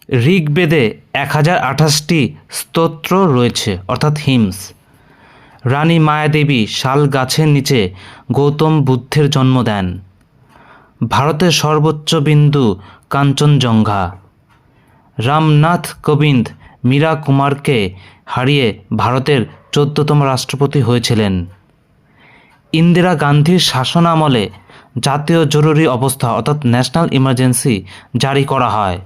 ঋগ্বেদে 1028টি স্তোত্র রয়েছে অর্থাৎ হিমস। রানী মায়াদেবী শাল গাছের নিচে গৌতম বুদ্ধের জন্ম দেন। ভারতের সর্বোচ্চ বিন্দু কাঞ্চনজঙ্ঘা। রামনাথ কোবিন্দ মীরা কুমারকে হারিয়ে ভারতের 14তম রাষ্ট্রপতি হয়েছিলেন। ইন্দিরা গান্ধীর শাসনামলে জাতীয় জরুরি অবস্থা অর্থাৎ ন্যাশনাল ইমার্জেন্সি জারি করা হয়।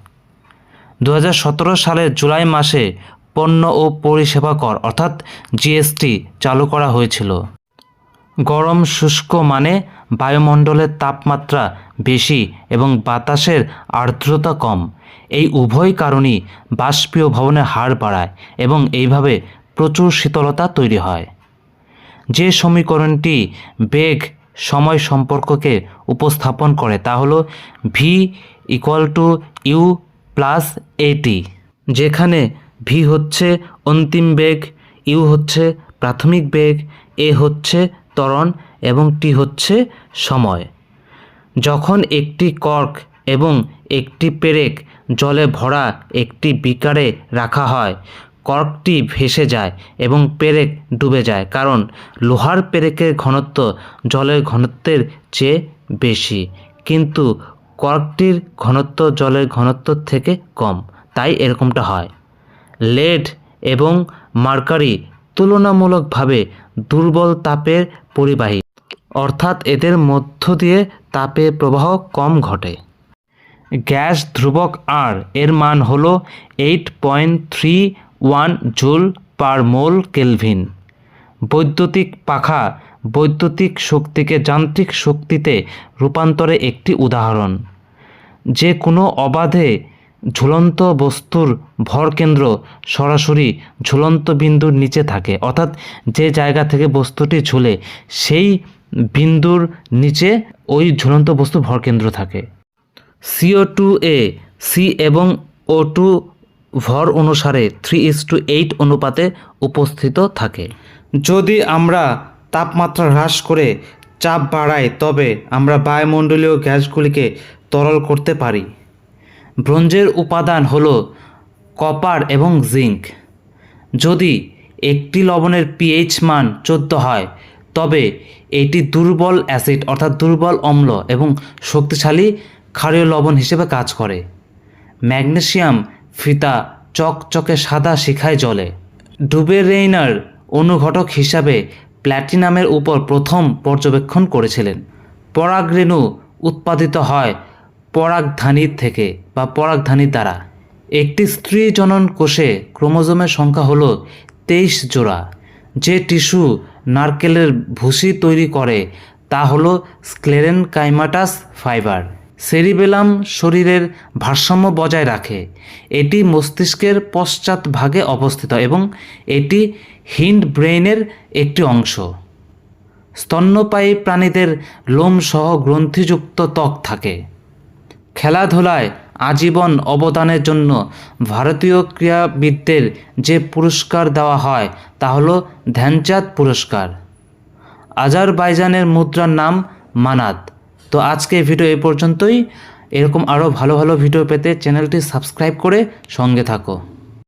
2017 সালের জুলাই মাসে পণ্য ও পরিষেবা কর অর্থাৎ জিএসটি চালু করা হয়েছিল। গরম শুষ্ক মানে বায়ুমণ্ডলের তাপমাত্রা বেশি এবং বাতাসের আর্দ্রতা কম। এই উভয় কারণই বাষ্পীয় ভবনের হার বাড়ায় এবং এইভাবে প্রচুর শীতলতা তৈরি হয়। যে সমীকরণটি বেগ সময় সম্পর্ককে উপস্থাপন করে তা হলো ভি = ইউ প্লাস এটি, যেখানে ভি হচ্ছে অন্তিম বেগ, ইউ হচ্ছে প্রাথমিক বেগ, এ হচ্ছে ত্বরণ এবং টি হচ্ছে সময়। যখন একটি কর্ক এবং একটি পেরেক জলে ভরা একটি বিকারে রাখা হয়, কর্কটি ভেসে যায় এবং পেরেক ডুবে যায়, কারণ লোহার পেরেকের ঘনত্ব জলের ঘনত্বের চেয়ে বেশি, কিন্তু কর্কটির ঘনত্ব জলের ঘনত্বের থেকে কম, তাই এরকমটা হয়। লেড এবং মার্কারি তুলনামূলকভাবে দুর্বল তাপের পরিবাহী, অর্থাৎ এদের মধ্য দিয়ে তাপের প্রবাহ কম ঘটে। গ্যাস ধ্রুবক আর এর মান হল 8.31 জুল পার মোল কেলভিন। বৈদ্যুতিক পাখা বৈদ্যুতিক শক্তিকে যান্ত্রিক শক্তিতে রূপান্তরে একটি উদাহরণ। যে কোনো অবাধে ঝুলন্ত বস্তুর ভরকেন্দ্র সরাসরি ঝুলন্ত বিন্দুর নিচে থাকে, অর্থাৎ যে জায়গা থেকে বস্তুটি ঝুলে সেই বিন্দুর নিচে ওই ঝুলন্ত বস্তুর ভরকেন্দ্র থাকে। CO2 সি এবং O2 ভর অনুসারে 3:8 অনুপাতে উপস্থিত থাকে। যদি আমরা তাপমাত্রা হ্রাস করে চাপ বাড়াই তবে আমরা বায়ুমণ্ডলীয় গ্যাসগুলিকে তরল করতে পারি। ব্রোঞ্জের উপাদান হল কপার এবং জিঙ্ক। যদি একটি লবণের pH মান 14 হয় তবে এটি দুর্বল অ্যাসিড অর্থাৎ দুর্বল অম্ল এবং শক্তিশালী ক্ষারীয় লবণ হিসেবে কাজ করে। ম্যাগনেসিয়াম ফিতা চকচকে সাদা শিখায় জ্বলে। ডুবেরেইনার অনুঘটক হিসাবে প্ল্যাটিনামের উপর প্রথম পর্যবেক্ষণ করেছিলেন। পরাগরেণু উৎপাদিত হয় পরাগধানী থেকে বা পরাগধানীর দ্বারা। একটি স্ত্রী জনন কোষে ক্রোমোজোমের সংখ্যা হল 23 জোড়া। যে টিস্যু নারকেলের ভুসি তৈরি করে তা হল স্ক্লেরেনকাইমাটাস ফাইবার। সেরিবেলাম শরীরের ভারসাম্য বজায় রাখে। এটি মস্তিষ্কের পশ্চাৎভাগে অবস্থিত এবং এটি হিন্ড ব্রেইনের একটি অংশ। স্তন্যপায়ী প্রাণীদের লোমসহ গ্রন্থিযুক্ত ত্বক থাকে। খেলাধুলায় আজীবন অবদানের জন্য ভারতীয় ক্রীড়াবিদদের যে পুরস্কার দেওয়া হয় তা হল ধ্যানচাঁদ পুরস্কার। আজারবাইজানের মুদ্রার নাম মানাত। তো আজকে ভিডিও এই পর্যন্তই। এরকম আরও ভালো ভালো ভিডিও পেতে চ্যানেলটি সাবস্ক্রাইব করে সঙ্গে থাকো।